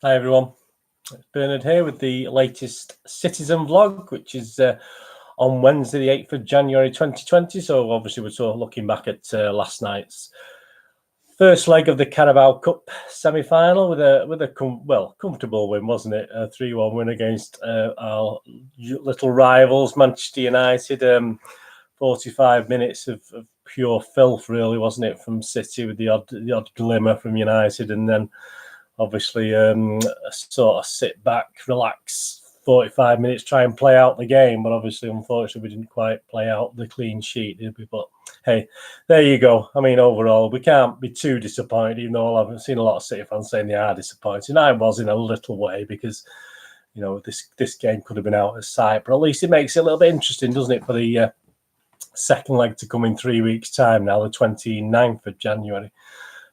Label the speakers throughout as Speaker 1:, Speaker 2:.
Speaker 1: Hi everyone, it's Bernard here with the latest Citizen vlog, which is on Wednesday the 8th of January 2020. So obviously we're sort of looking back at last night's first leg of the Carabao Cup semi-final with a comfortable win, wasn't it? A 3-1 win against our little rivals, Manchester United. 45 minutes of pure filth, really, wasn't it, from City, with the odd glimmer from United, and then obviously sort of sit back, relax, 45 minutes, try and play out the game. But obviously, unfortunately, we didn't quite play out the clean sheet, did we? But hey, there you go. I mean, overall, we can't be too disappointed, even though I've seen a lot of City fans saying they are disappointed. I was in a little way, because you know this game could have been out of sight, but at least it makes it a little bit interesting, doesn't it, for the second leg to come in 3 weeks' time now, the 29th of January.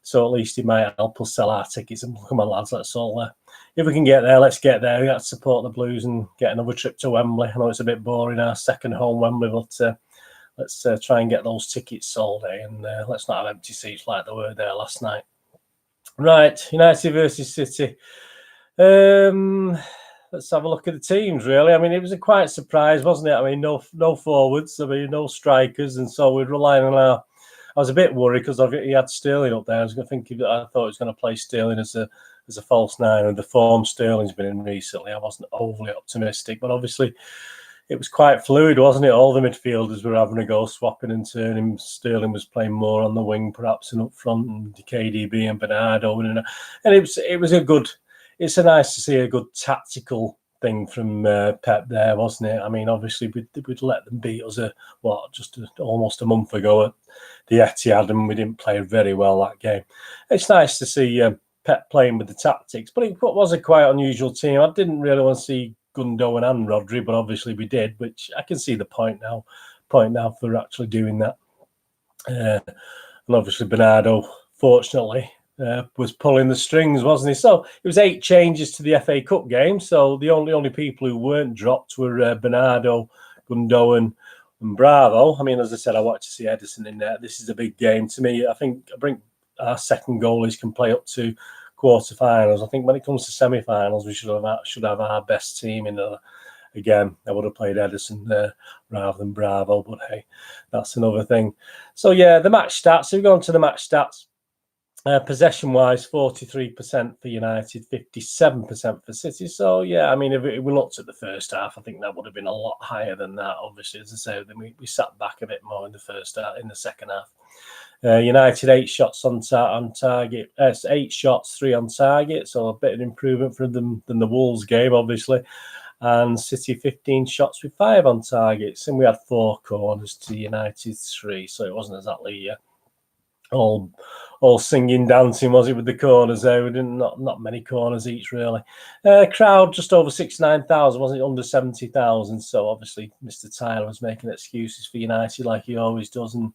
Speaker 1: So at least it might help us sell our tickets. And come on, lads, let's all, if we can get there, let's get there. We got to support the Blues and get another trip to Wembley. I know it's a bit boring, our second home Wembley, but let's try and get those tickets sold, and let's not have empty seats like they were there last night. Right, United versus City. Let's have a look at the teams, really. I mean, it was a quite surprise, wasn't it? I mean, no forwards, I mean, no strikers, and so we're relying on our... I was a bit worried because he had Sterling up there. I thought he was going to play Sterling as a false nine, and the form Sterling's been in recently, I wasn't overly optimistic. But obviously, it was quite fluid, wasn't it? All the midfielders were having a go, swapping and turning. Sterling was playing more on the wing, perhaps, and up front, and KDB and Bernardo, and it was a good. It's nice to see a good tactical thing from Pep there, wasn't it? I mean, obviously we'd let them beat us almost a month ago at the Etihad, and we didn't play very well that game. It's nice to see Pep playing with the tactics, but it was a quite unusual team. I didn't really want to see Gundogan and Rodri, but obviously we did, which I can see the point now for actually doing that. And obviously Bernardo, fortunately, was pulling the strings, wasn't he? So it was 8 changes to the FA Cup game. So the only people who weren't dropped were Bernardo, Gundogan, and Bravo. I mean, as I said, I want to see Ederson in there. This is a big game to me. I think our second goalies can play up to quarterfinals. I think when it comes to semi-finals, we should have our best team in. Again, I would have played Ederson rather than Bravo, but hey, that's another thing. So yeah, the match stats. So we go on to the match stats. Possession-wise, 43% for United, 57% for City. So, yeah, I mean, if we looked at the first half, I think that would have been a lot higher than that. Obviously, as I say, then we sat back a bit more in the second half. United 8 shots on target, 8 shots, 3 on target. So a bit of improvement for them than the Wolves game, obviously. And City 15 shots with 5 on targets, and we had 4 corners to United's 3. So it wasn't exactly all singing, dancing, was it, with the corners there? We didn't not many corners each, really. Crowd just over 69,000, wasn't it? Under 70,000. So obviously Mr. Tyler was making excuses for United like he always does, and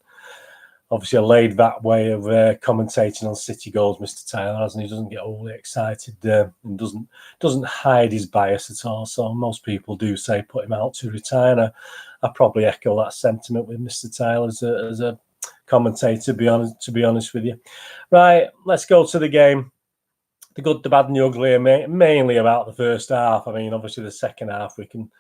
Speaker 1: obviously a laid back way of commentating on City goals, Mr. Tyler, hasn't he? Doesn't get overly excited and doesn't hide his bias at all. So most people do say put him out to retire. And I probably echo that sentiment with Mr. Tyler as a commentator, to be honest with you. Right, let's go to the game. The good, the bad, and the ugly are mainly about the first half. I mean, obviously the second half we can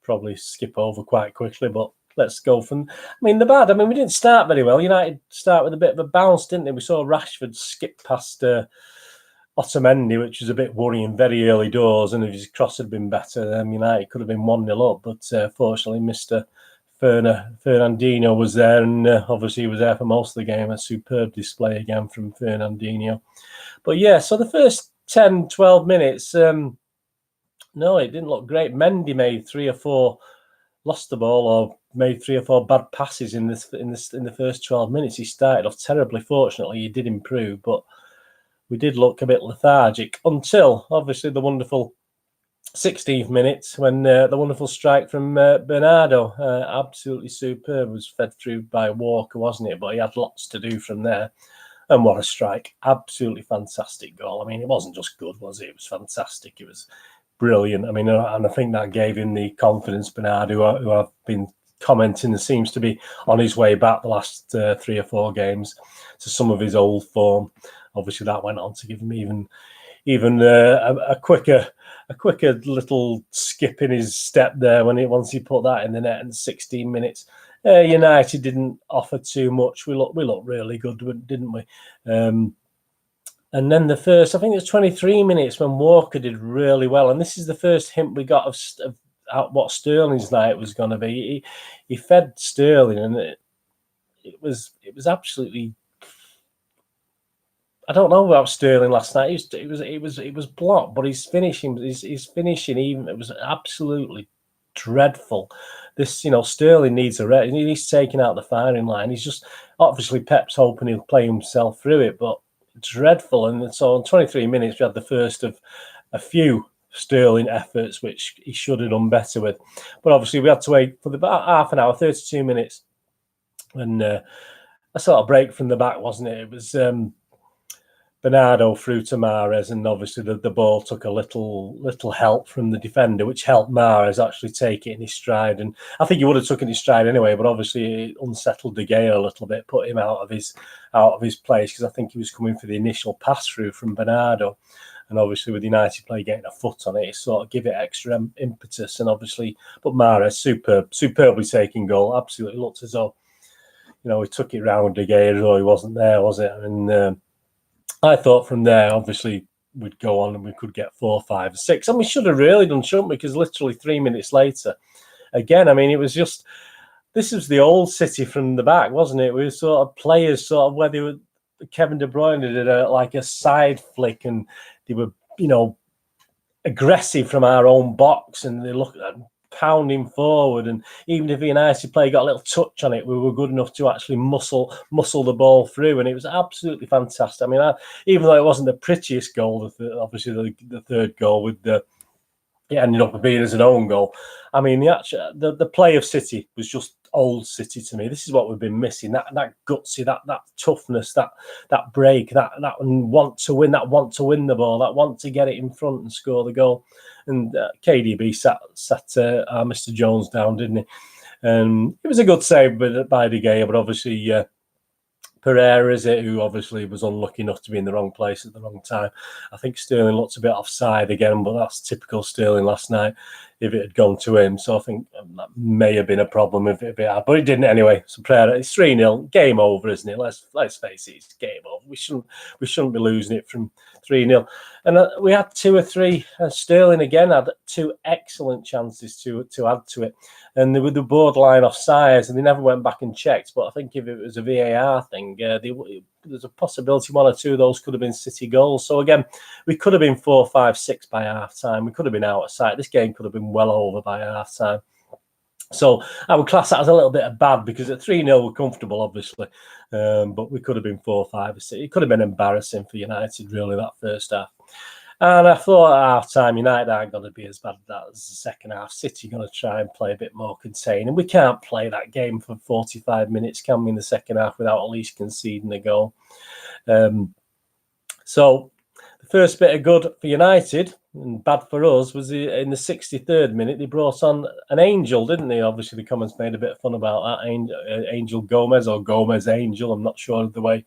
Speaker 1: probably skip over quite quickly, but let's go from... I mean, the bad, I mean, we didn't start very well. United start with a bit of a bounce, didn't they? We saw Rashford skip past Otamendi, which was a bit worrying very early doors, and if his cross had been better, United could have been 1-0 up, but fortunately Mr. Fernandinho was there, and obviously he was there for most of the game. A superb display again from Fernandinho. But yeah, so the first 10, 12 minutes, no, it didn't look great. Mendy made 3 or 4, lost the ball or made 3 or 4 bad passes in the first 12 minutes. He started off terribly. Fortunately, he did improve, but we did look a bit lethargic until obviously the wonderful 16th minute when the wonderful strike from Bernardo, absolutely superb, was fed through by Walker, wasn't it? But he had lots to do from there. And what a strike. Absolutely fantastic goal. I mean, it wasn't just good, was it? It was fantastic. It was brilliant. I mean, and I think that gave him the confidence, Bernardo, who I've been commenting, and seems to be on his way back the last 3 or 4 games to some of his old form. Obviously, that went on to give him even a quicker little skip in his step there once he put that in the net in 16 minutes. United didn't offer too much. We looked really good, didn't we? And then the first, I think it was 23 minutes when Walker did really well. And this is the first hint we got of what Sterling's night was going to be. He fed Sterling, and it was absolutely. I don't know about Sterling last night. It was blocked, but his finishing even, it was absolutely dreadful. This, Sterling needs a rest. He's taking out the firing line. He's just, obviously Pep's hoping he'll play himself through it, but dreadful. And so in 23 minutes we had the first of a few Sterling efforts which he should have done better with. But obviously we had to wait for about half an hour, 32 minutes, and a sort of break from the back, wasn't it? It was Bernardo through to Mahrez, and obviously the ball took a little help from the defender, which helped Mahrez actually take it in his stride. And I think he would have taken his stride anyway, but obviously it unsettled De Gea a little bit, put him out of his place, because I think he was coming for the initial pass through from Bernardo. And obviously with United play getting a foot on it, it sort of give it extra impetus. And obviously, but Mahrez, superbly taking goal, absolutely looked as though, he took it round De Gea as though he wasn't there, was it? And I thought from there, obviously, we'd go on and we could get 4, 5, 6. And we should have really done, shouldn't we? Because literally 3 minutes later, again, I mean, it was just, this was the old City from the back, wasn't it? We were sort of players, sort of where they were, Kevin De Bruyne did a side flick, and they were, aggressive from our own box, and they looked at pounding forward. And even if the United player got a little touch on it, we were good enough to actually muscle the ball through, and it was absolutely fantastic. I mean, even though it wasn't the prettiest goal, obviously the third goal with it ended up being as an own goal. I mean, the play of City was just old City to me. This is what we've been missing: that gutsy, that toughness, that break, that want to win the ball, that want to get it in front and score the goal. And KDB sat Mr. Jones down, didn't he? It was a good save by De Gea, but obviously Pereira, is it, who obviously was unlucky enough to be in the wrong place at the wrong time. I think Sterling looked a bit offside again, but that's typical Sterling last night if it had gone to him. So I think that may have been a problem if it had, but it didn't anyway. So Pereira, it's 3-0, game over, isn't it? Let's face it, it's game over. We shouldn't be losing it from 3-0. And we had 2 or 3. Sterling again had 2 excellent chances to add to it, and they were the borderline offsides, and they never went back and checked. But I think if it was a VAR thing, there's a possibility 1 or 2 of those could have been City goals. So again, we could have been 4, 5, 6 by half time. We could have been out of sight. This game could have been well over by half time. So I would class that as a little bit of bad, because at 3-0 we're comfortable, obviously, but we could have been 4, 5, or 6. It could have been embarrassing for United, really, that first half. And I thought at half time, United aren't going to be as bad as that as the second half. City are going to try and play a bit more contained, and we can't play that game for 45 minutes, can we, in the second half without at least conceding a goal. So the first bit of good for United and bad for us was in the 63rd minute. They brought on an Angel, didn't they? Obviously, the comments made a bit of fun about that. Angel Gomez, or Gomez Angel. I'm not sure of the way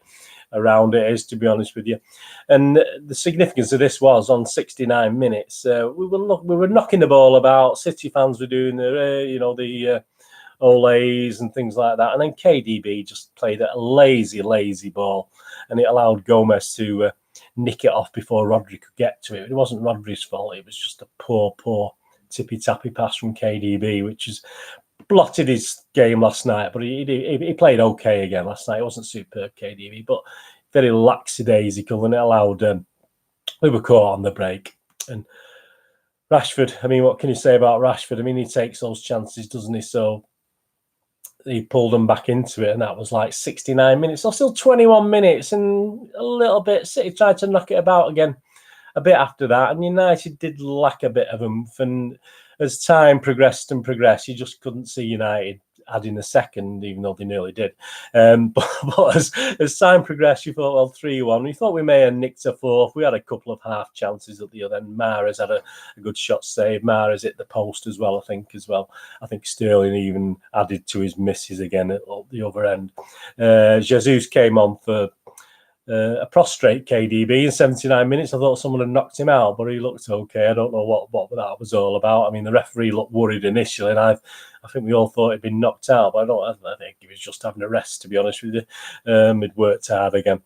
Speaker 1: around it is, to be honest with you. And the significance of this was on 69 minutes, we were knocking the ball about. City fans were doing the olays and things like that. And then KDB just played a lazy ball, and it allowed Gomez to nick it off before Rodri could get to it. It wasn't Rodri's fault. It was just a poor tippy-tappy pass from KDB, which has blotted his game last night. But he played okay again last night. It wasn't superb, KDB, but very lackadaisical, and it allowed we were caught on the break. And Rashford, I mean, what can you say about Rashford? I mean, he takes those chances, doesn't he? So he pulled them back into it, and that was like 69 minutes. So still 21 minutes, and a little bit. City tried to knock it about again a bit after that, and United did lack a bit of oomph. And as time progressed, you just couldn't see United adding a second, even though they nearly did. But as time progressed, you thought, well, 3-1. We thought we may have nicked a fourth. We had a couple of half chances at the other end. Mahrez had a good shot save. Mahrez hit the post as well, I think Sterling even added to his misses again at the other end. Jesus came on for a prostrate KDB in 79 minutes. I thought someone had knocked him out, but he looked okay. I don't know what that was all about. I mean, the referee looked worried initially, and I think we all thought he'd been knocked out, but I think he was just having a rest, to be honest with you. He'd worked hard again.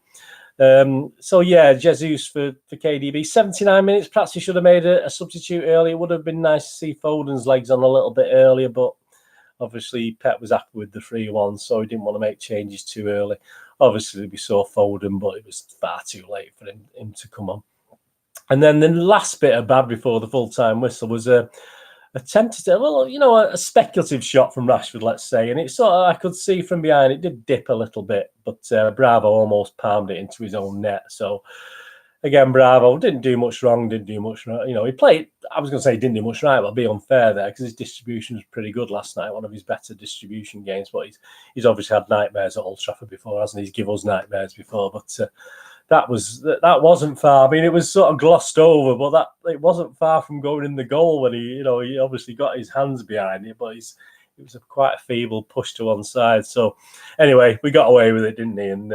Speaker 1: So yeah, Jesus for KDB. 79 minutes. Perhaps he should have made a substitute earlier. It would have been nice to see Foden's legs on a little bit earlier, but obviously Pep was happy with the 3-1, so he didn't want to make changes too early. Obviously, we saw Foden, but it was far too late for him to come on. And then the last bit of bad before the full-time whistle was a speculative shot from Rashford, let's say. And it sort of, I could see from behind, it did dip a little bit, but Bravo almost palmed it into his own net. So, again, Bravo didn't do much wrong, he played, I was going to say he didn't do much right, but I'll be unfair there because his distribution was pretty good last night, one of his better distribution games. But he's obviously had nightmares at Old Trafford before, hasn't he? He's given us nightmares before, but that wasn't far. I mean, it was sort of glossed over, but it wasn't far from going in the goal when he obviously got his hands behind it, but it was quite a feeble push to one side. So anyway, we got away with it, didn't we? And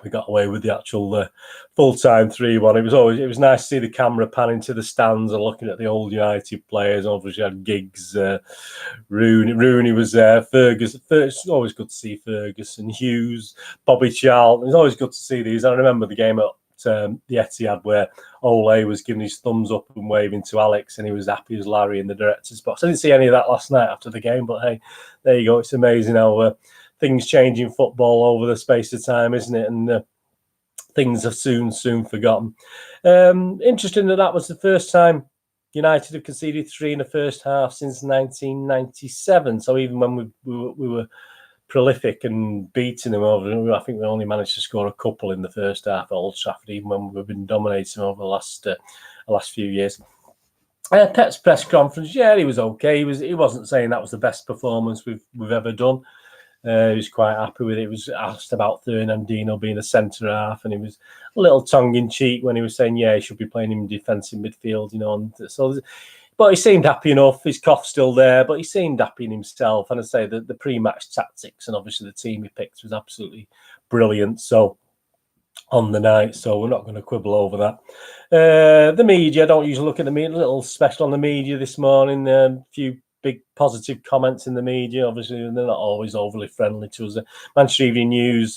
Speaker 1: we got away with the actual full-time 3-1. It was nice to see the camera panning to the stands and looking at the old United players. Obviously had Giggs, Rooney was there, Ferguson. It's always good to see Ferguson, Hughes, Bobby Charlton. It's always good to see these. I remember the game at the Etihad where Ole was giving his thumbs up and waving to Alex, and he was happy as Larry in the director's box. I didn't see any of that last night after the game, but hey, there you go. It's amazing how things change in football over the space of time, isn't it? And things are soon forgotten. Interesting that was the first time United have conceded 3 in the first half since 1997. So even when we were prolific and beating them over, I think we only managed to score a couple in the first half at Old Trafford, even when we've been dominating over the last few years. Pep's press conference, yeah, he was okay. He wasn't saying that was the best performance we've ever done. He was quite happy with it. He was asked about Fernandinho being a centre half, and he was a little tongue-in-cheek when he was saying, yeah, he should be playing in defensive midfield, And so, but he seemed happy enough. His cough's still there, but he seemed happy in himself. And I say that the pre-match tactics and obviously the team he picked was absolutely brilliant. So on the night, so we're not going to quibble over that. The media, I don't usually look at the media. A little special on the media this morning. A few big positive comments in the media. Obviously, they're not always overly friendly to us. Manchester Evening News,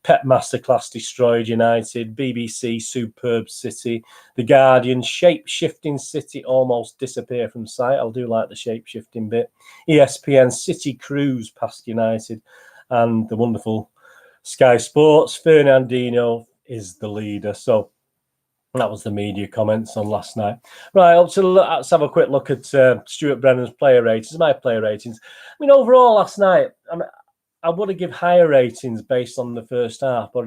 Speaker 1: Pep Masterclass destroyed United. BBC, superb City. The Guardian, shape-shifting City almost disappear from sight. I do like the shape-shifting bit. ESPN, City cruise past United. And the wonderful Sky Sports, Fernandinho is the leader. So that was the media comments on last night. Right, let's have a quick look at Stuart Brennan's player ratings, my player ratings. I mean, overall last night, I would have given higher ratings based on the first half, but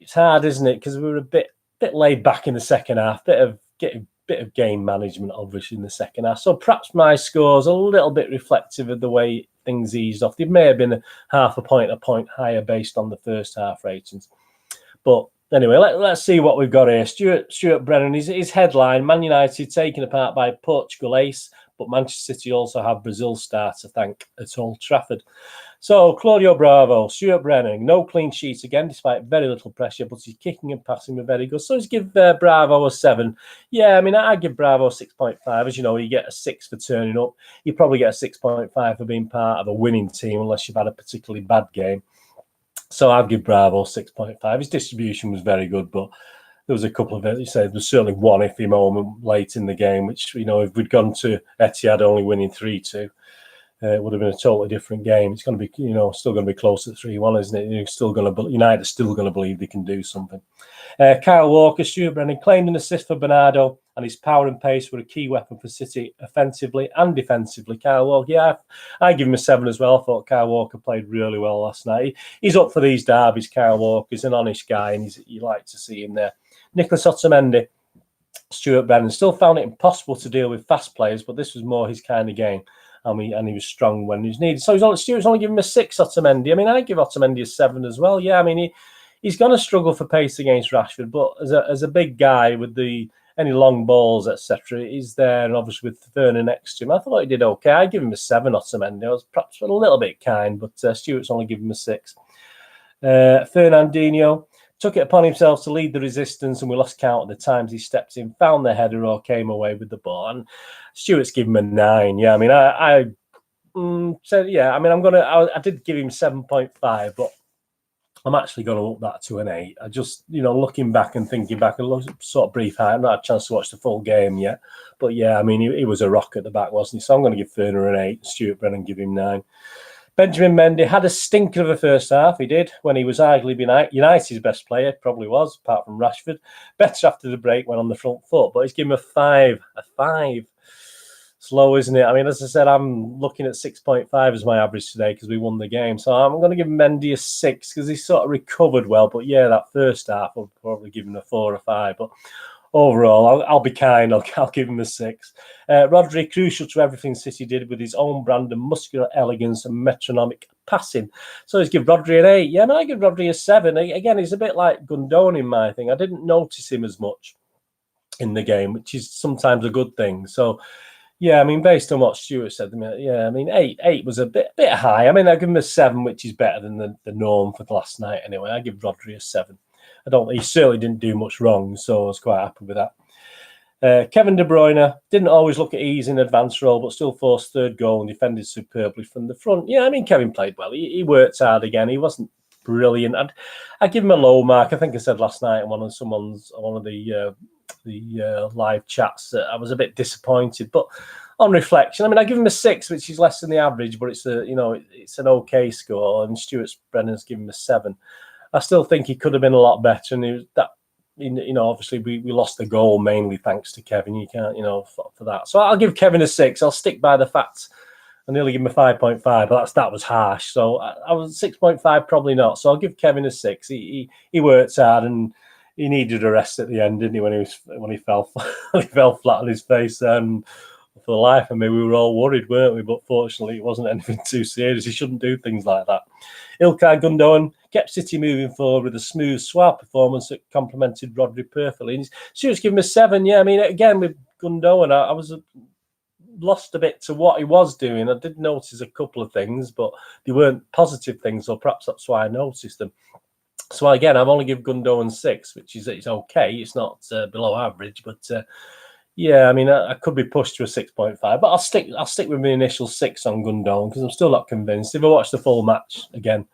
Speaker 1: it's hard, isn't it? Because we were a bit laid back in the second half, bit of game management, obviously, in the second half. So perhaps my score's a little bit reflective of the way things eased off. They may have been a point higher based on the first half ratings. But anyway, let's see what we've got here. Stuart Brennan, his headline, Man United taken apart by Portugal ace, but Manchester City also have Brazil star to thank at Old Trafford. So, Claudio Bravo, Stuart Brennan, no clean sheets again, despite very little pressure, but his kicking and passing were very good. So, let's give Bravo a 7. Yeah, I mean, I give Bravo 6.5. As you know, you get a 6 for turning up. You probably get a 6.5 for being part of a winning team, unless you've had a particularly bad game. So I'd give Bravo 6.5. His distribution was very good, but there was a couple of, there was certainly one iffy moment late in the game, which, if we'd gone to Etihad only winning 3-2, it would have been a totally different game. It's going to be, still going to be close to 3-1, isn't it? United's still going to believe they can do something. Kyle Walker, Stuart Brennan claimed an assist for Bernardo, and his power and pace were a key weapon for City offensively and defensively. Kyle Walker, yeah, I give him a 7 as well. I thought Kyle Walker played really well last night. He's up for these derbies, Kyle Walker. He's an honest guy, and you like to see him there. Nicholas Otamendi, Stuart Brennan still found it impossible to deal with fast players, but this was more his kind of game. And he was strong when he was needed. So Stuart's only giving him a 6, Otamendi. I mean, I give Otamendi a 7 as well. Yeah, I mean, he's going to struggle for pace against Rashford, but as a big guy with any long balls, etc., he's there, and obviously with Werner next to him, I thought he did okay. I give him a 7, Otamendi. I was perhaps a little bit kind, but Stuart's only giving him a 6. Fernandinho took it upon himself to lead the resistance, and we lost count of the times he stepped in, found the header, or came away with the ball. And Stuart's given him a 9. Yeah, I mean, I said, yeah, I mean, I did give him 7.5, but I'm actually going to up that to an 8. I just, looking back and thinking back, a sort of brief height. I've not had a chance to watch the full game yet. But yeah, I mean, he was a rock at the back, wasn't he? So I'm going to give Ferner an 8. Stuart Brennan give him 9. Benjamin Mendy had a stinker of a first half. He did, when he was arguably United's best player, probably was, apart from Rashford. Better after the break, went on the front foot, but he's given him a 5. A 5. Slow, isn't it? I mean, as I said, I'm looking at 6.5 as my average today because we won the game. So I'm going to give Mendy a 6 because he sort of recovered well. But yeah, that first half, I'll probably give him a 4 or 5. But overall, I'll be kind. I'll give him a 6. Rodri, crucial to everything City did with his own brand of muscular elegance and metronomic passing. So let's give Rodri an 8. Yeah, no, I give Rodri a 7. Again, he's a bit like Gundogan in my thing. I didn't notice him as much in the game, which is sometimes a good thing. So, yeah, I mean, based on what Stuart said, yeah, I mean, 8 was a bit high. I mean, I give him a 7, which is better than the norm for last night anyway. I give Rodri a 7. He certainly didn't do much wrong, so I was quite happy with that. Kevin De Bruyne didn't always look at ease in advanced role, but still forced third goal and defended superbly from the front. Yeah, I mean, Kevin played well. He worked hard again. He wasn't brilliant. I'd give him a low mark. I think I said last night in one of the live chats that I was a bit disappointed, but on reflection, I mean, I give him a 6, which is less than the average, but it's an okay score. And Stuart Brennan's given him a 7. I still think he could have been a lot better, and obviously we lost the goal mainly thanks to Kevin. You can't, for that. So I'll give Kevin a 6. I'll stick by the facts. I nearly give him a 5.5, but that was harsh. So I was 6.5, probably not. So I'll give Kevin a 6. He worked hard and he needed a rest at the end, didn't he? When he fell he fell flat on his face, and for the life of me, we were all worried, weren't we? But fortunately, it wasn't anything too serious. He shouldn't do things like that. Ilkay Gundogan kept City moving forward with a smooth, suave performance that complemented Rodri perfectly. And Stuart's given him a 7. Yeah, I mean, again with Gundogan, I was lost a bit to what he was doing. I did notice a couple of things, but they weren't positive things, or perhaps that's why I noticed them. So again, I've only given Gundogan 6, which is it's okay. It's not below average, but yeah, I mean, I could be pushed to a 6.5, but I'll stick with my initial 6 on Gundogan because I'm still not convinced. If I watch the full match again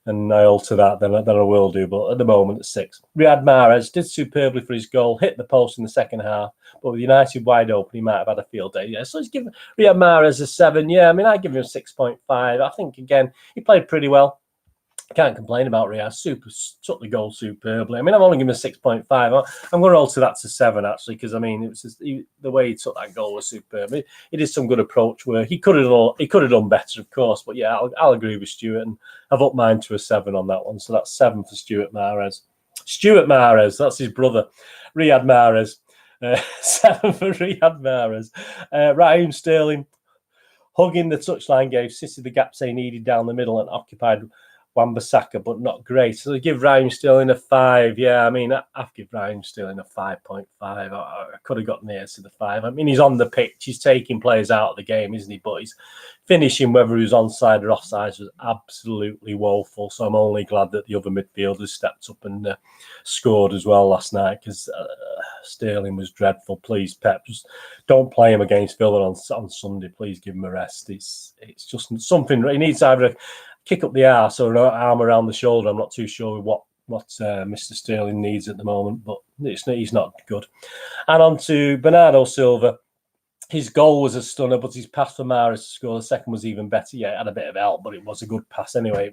Speaker 1: and I alter that, then I will do. But at the moment, it's 6. Riyad Mahrez did superbly for his goal, hit the post in the second half, but with United wide open, he might have had a field day. Yeah, so let's give Riyad Mahrez a 7. Yeah, I mean, I give him a 6.5. I think again he played pretty well. Can't complain about Riyad. Took the goal superbly. I mean, I'm only giving him a 6.5. I'm going to alter that to 7, actually, because, I mean, it was just, the way he took that goal was superb. He did some good approach work. He could have done better, of course, but yeah, I'll agree with Stuart, and I've upped mine to a 7 on that one. So that's 7 for Stuart Mahrez. Stuart Mahrez, that's his brother, Riyad Mahrez. 7 for Riyad Mahrez. Raheem Sterling, hugging the touchline, gave City the gaps they needed down the middle and occupied Wan-Bissaka, but not great. So I give Raheem Sterling a 5. Yeah, I mean, I've given Raheem Sterling a 5.5. I could have got near to the 5. I mean, he's on the pitch. He's taking players out of the game, isn't he? But he's finishing, whether he was onside or offside, was absolutely woeful. So I'm only glad that the other midfielders stepped up and scored as well last night, because Sterling was dreadful. Please, Pep, just don't play him against Villa on Sunday. Please give him a rest. It's just something. He needs either kick up the arse or an arm around the shoulder. I'm not too sure what Mr. Sterling needs at the moment, but he's not good. And on to Bernardo Silva. His goal was a stunner, but his pass for Mahrez to score the second was even better. Yeah, it had a bit of help, but it was a good pass anyway.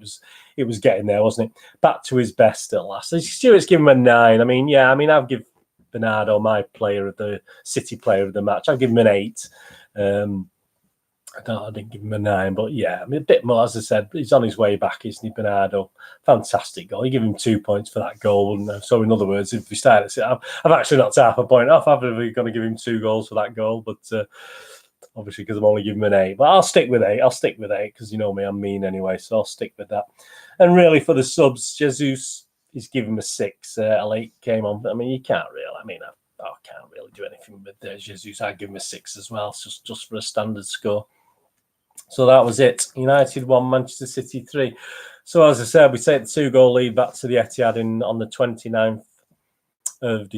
Speaker 1: It was getting there, wasn't it? Back to his best at last. Stuart's given him a 9. I mean, yeah, I'll give Bernardo, my City player of the match. I'll give him an 8. I didn't give him a 9, but yeah, I mean, a bit more, as I said, he's on his way back, isn't he, Bernardo? Fantastic goal. You give him 2 points for that goal. And so, in other words, if we start at it, I've actually knocked half a point off. I'm going to give him 2 goals for that goal, but obviously, because I'm only giving him an 8. But I'll stick with 8. Because you know me, I'm mean anyway, so I'll stick with that. And really, for the subs, Jesus, he's given him a 6. Late came on. I mean, you can't really, I can't really do anything with Jesus. I'd give him a 6 as well, just for a standard score. So that was it. United 1, Manchester City 3. So as I said, we take the 2-goal lead back to the Etihad on the 29th of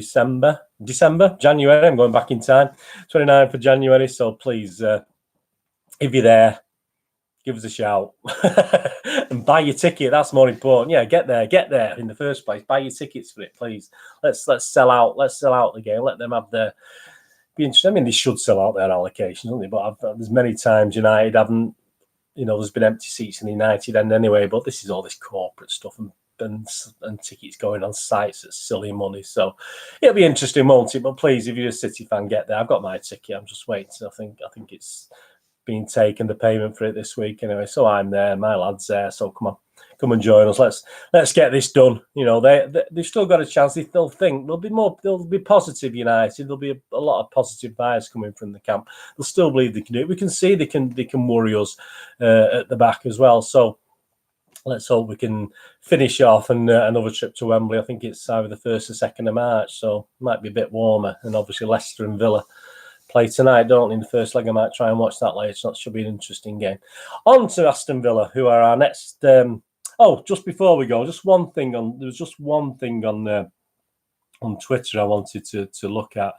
Speaker 1: January. I'm going back in time. 29th of January. So please, if you're there, give us a shout and buy your ticket. That's more important. Yeah, get there in the first place. Buy your tickets for it, please. Let's sell out. Let's sell out the game. Let them have their. Be interesting. I mean, they should sell out their allocations, don't they? But there's many times United haven't. There's been empty seats in the United end anyway. But this is all this corporate stuff and tickets going on sites at silly money. So it'll be interesting, won't it? But please, if you're a City fan, get there. I've got my ticket. I'm just waiting. I think it's been taken, the payment for it this week anyway. So I'm there, my lad's there. So come and join us. Let's get this done. They've still got a chance. They'll think there'll be positive United. There'll be a lot of positive vibes coming from the camp. They'll still believe they can do it. We can see they can worry us at the back as well. So let's hope we can finish off and another trip to Wembley. I think it's either the 1st or 2nd of March, so it might be a bit warmer. And obviously Leicester and Villa play tonight, don't they, in the first leg. I might try and watch that later. That should be an interesting game. On to Aston Villa, who are our next... just before we go, there was just one thing on Twitter I wanted to look at.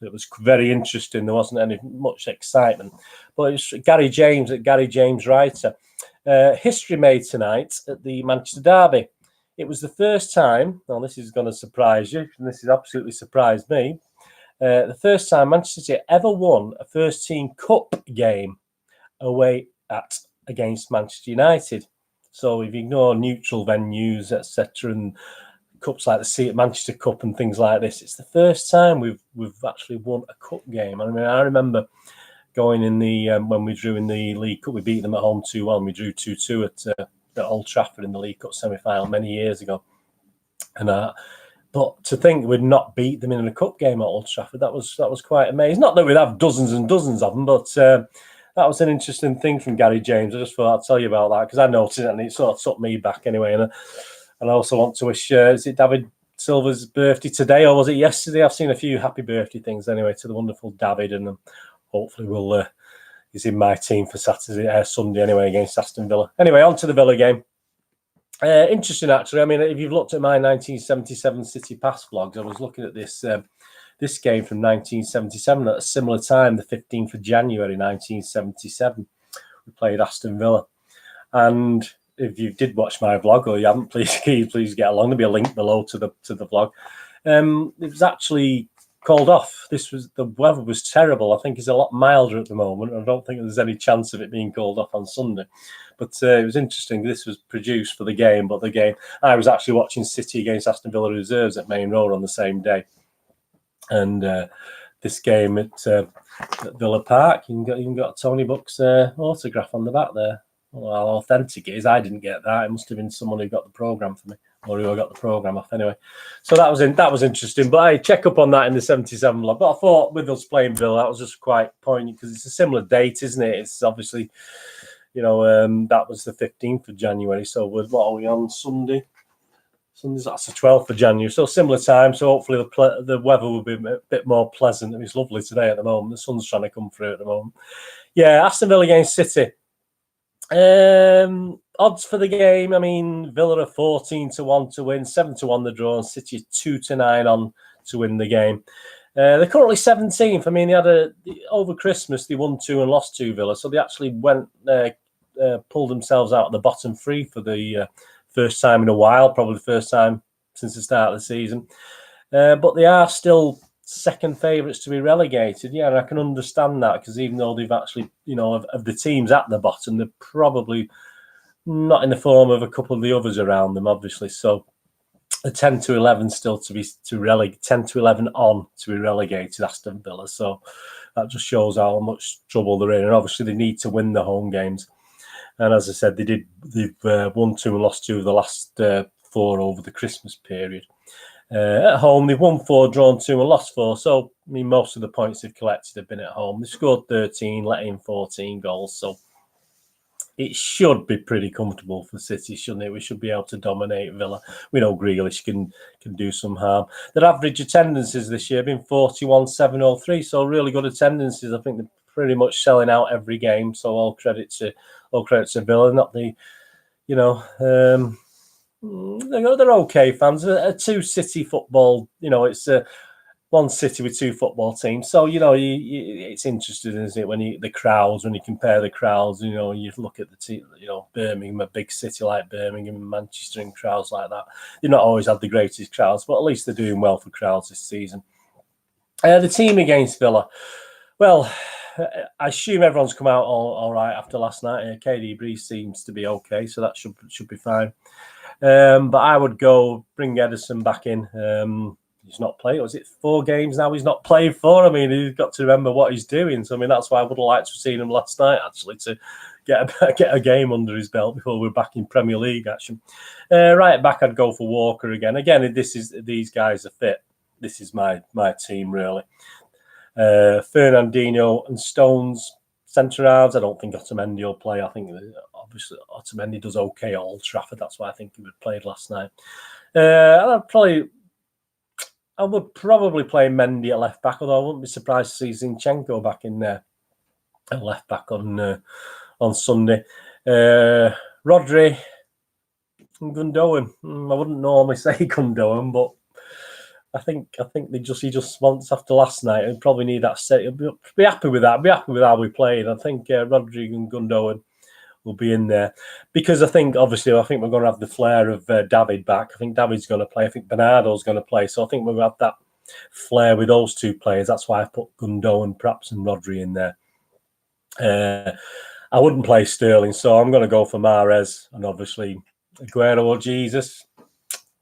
Speaker 1: It was very interesting. There wasn't any much excitement. But it's Gary James at Gary James Writer. History made tonight at the Manchester Derby. It was the first time, this is going to surprise you, and this has absolutely surprised me, the first time Manchester City ever won a first-team cup game away against Manchester United. So if you ignore neutral venues, etc., and cups like the Manchester Cup and things like this, it's the first time we've actually won a cup game. I mean, I remember going in the when we drew in the League Cup, we beat them at home 2-1. We drew 2-2 at Old Trafford in the League Cup semi-final many years ago. And but to think we'd not beat them in a cup game at Old Trafford, that was quite amazing. Not that we'd have dozens and dozens of them, but that was an interesting thing from Gary James. I just thought I'd tell you about that because I noticed it and it sort of took me back anyway. And I also want to wish, is it David Silva's birthday today or was it yesterday? I've seen a few happy birthday things anyway to the wonderful David, and hopefully he's in my team for Sunday anyway against Aston Villa. Anyway, on to the Villa game. Interesting, actually. I mean, if you've looked at my 1977 City Pass vlogs, I was looking at this game from 1977 at a similar time, the 15th of January 1977. We played Aston Villa. And if you did watch my vlog or you haven't, please get along. There'll be a link below to the vlog. It was actually called off. The weather was terrible. I think it's a lot milder at the moment. I don't think there's any chance of it being called off on Sunday. But it was interesting. This was produced for the game, but I was actually watching City against Aston Villa reserves at Main Road on the same day. And this game at Villa Park, you even got Tony Buck's autograph on the back there. Well, how authentic it is. I didn't get that. It must have been someone who got the programme for me, or who I got the programme off anyway. So that was interesting. But I check up on that in the 77 vlog. But I thought with us playing Villa, that was just quite poignant because it's a similar date, isn't it? It's obviously, that was the 15th of January. So what are we on Sunday? That's the 12th of January. So similar time. So hopefully the weather will be a bit more pleasant. It's lovely today at the moment. The sun's trying to come through at the moment. Yeah, Aston Villa against City. Odds for the game. I mean, Villa are 14-1 to win, 7-1 the draw, and City 2-9 on to win the game. They're currently 17th. I mean, they had over Christmas they won 2 and lost 2 Villa, so they actually pulled themselves out of the bottom 3 for the first time in a while, probably the first time since the start of the season. But they are still second favourites to be relegated. Yeah, and I can understand that because even though they've actually, of the teams at the bottom, they're probably not in the form of a couple of the others around them, obviously. So a 10-11 still to relegate, 10-11 on to be relegated, Aston Villa. So that just shows how much trouble they're in. And obviously they need to win the home games. And as I said, they've won 2 and lost 2 of the last 4 over the Christmas period. At home, they've won 4, drawn 2 and lost 4. So, I mean, most of the points they've collected have been at home. They've scored 13, let in 14 goals. So it should be pretty comfortable for City, shouldn't it? We should be able to dominate Villa. We know Grealish can do some harm. Their average attendances this year have been 41,703. So really good attendances. I think they're pretty much selling out every game. So all credit to Villa. Not the you know, they're okay fans. A two City football, you know, it's one city with two football teams. So, you know, it's interesting, isn't it, when the crowds, when you compare the crowds, you know, you look at the team, you know, Birmingham, a big city like Birmingham, Manchester, and crowds like that. They've not always had the greatest crowds, but at least they're doing well for crowds this season. The team against Villa, well, I assume everyone's come out all right after last night. KD Breeze seems to be okay, so that should be fine. But I would go bring Ederson back in. He's not played. Was it 4 games now he's not played for? I mean, he's got to remember what he's doing. So, I mean, that's why I would have liked to have seen him last night, actually, to get a game under his belt before we're back in Premier League action. Right back, I'd go for Walker again. Again, these guys are fit. This is my team, really. Fernandinho and Stones, centre halves. I don't think Otamendi will play. I think obviously Otamendi does okay at Old Trafford. That's why I think he played last night. I would probably play Mendy at left back, although I wouldn't be surprised to see Zinchenko back in there at left back on Sunday. Rodri and Gundogan. I wouldn't normally say Gundogan, but I think he just wants, after last night, he'd probably need that set. He'll be happy with that. Be happy with how we played. I think Rodri and Gundogan will be in there, because I think we're going to have the flair of David back. I think David's going to play. I think Bernardo's going to play. So I think we'll have that flair with those two players. That's why I put Gundogan, perhaps, and Rodri in there. I wouldn't play Sterling, so I'm going to go for Mahrez and obviously Aguero or Jesus.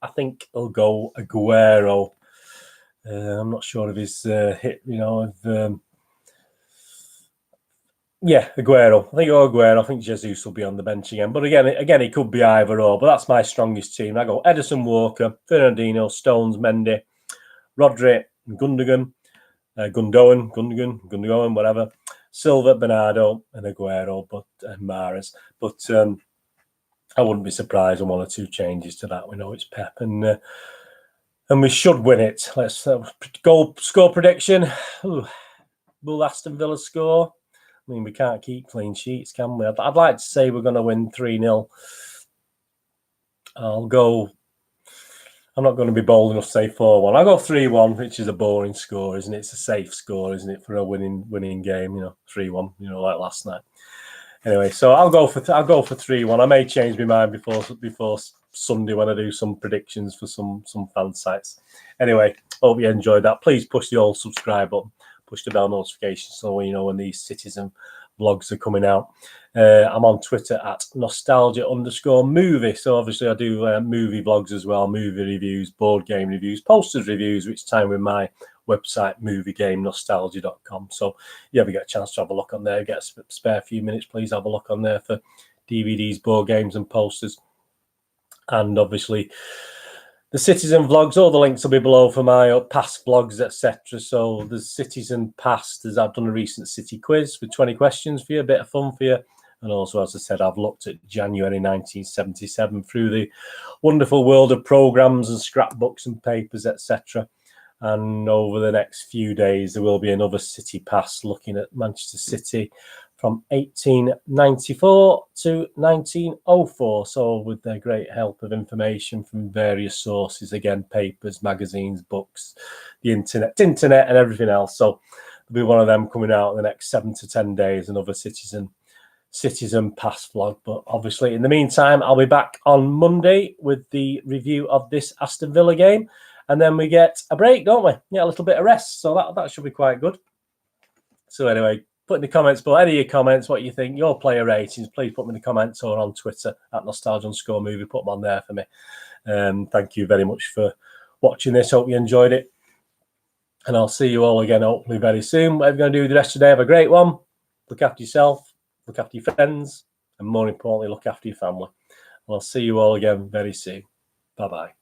Speaker 1: I think I'll go Aguero. I'm not sure of his hit, Aguero. I think Aguero. I think Jesus will be on the bench again. But again, it could be either or. But that's my strongest team. I go Ederson, Walker, Fernandinho, Stones, Mendy, Rodri, Gundogan, whatever. Silva, Bernardo, and Aguero, and Mahrez. But I wouldn't be surprised on 1 or 2 changes to that. We know it's Pep, and we should win it. Let's goal score prediction. Will Aston Villa score? I mean, we can't keep clean sheets, can we? I'd like to say we're going to win 3-0. I'm not going to be bold enough to say 4-1. I'll go 3-1, which is a boring score, isn't it? It's a safe score, isn't it, for a winning game? 3-1, like last night. Anyway, so I'll go for 3-1. I may change my mind before Sunday when I do some predictions for some fan sites. Anyway, hope you enjoyed that. Please push the old subscribe button, push the bell notification so you know when these Citizen vlogs are coming out. I'm on Twitter at nostalgia_movie. So obviously I do movie vlogs as well, movie reviews, board game reviews, posters reviews, which time with my website, moviegamenostalgia.com. So if you ever get a chance to have a look on there, get a spare few minutes, please have a look on there for DVDs, board games and posters. And obviously the Citizen vlogs, all the links will be below for my past vlogs, etc. So the Citizen past, I've done a recent City quiz with 20 questions for you, a bit of fun for you. And also, as I said, I've looked at January 1977 through the wonderful world of programmes and scrapbooks and papers, etc. And over the next few days, there will be another City pass looking at Manchester City from 1894 to 1904. So with the great help of information from various sources, again, papers, magazines, books, the internet and everything else. So there'll be one of them coming out in the next 7 to 10 days, another Citizen pass vlog. But obviously, in the meantime, I'll be back on Monday with the review of this Aston Villa game. And then we get a break, don't we? Yeah, a little bit of rest. So that should be quite good. So anyway, put in the comments below any of your comments, what you think, your player ratings. Please put them in the comments or on Twitter at nostalgia_movie. Put them on there for me. Thank you very much for watching this. Hope you enjoyed it. And I'll see you all again, hopefully, very soon. Whatever you're going to do the rest of the day, have a great one. Look after yourself. Look after your friends. And more importantly, look after your family. And I'll see you all again very soon. Bye-bye.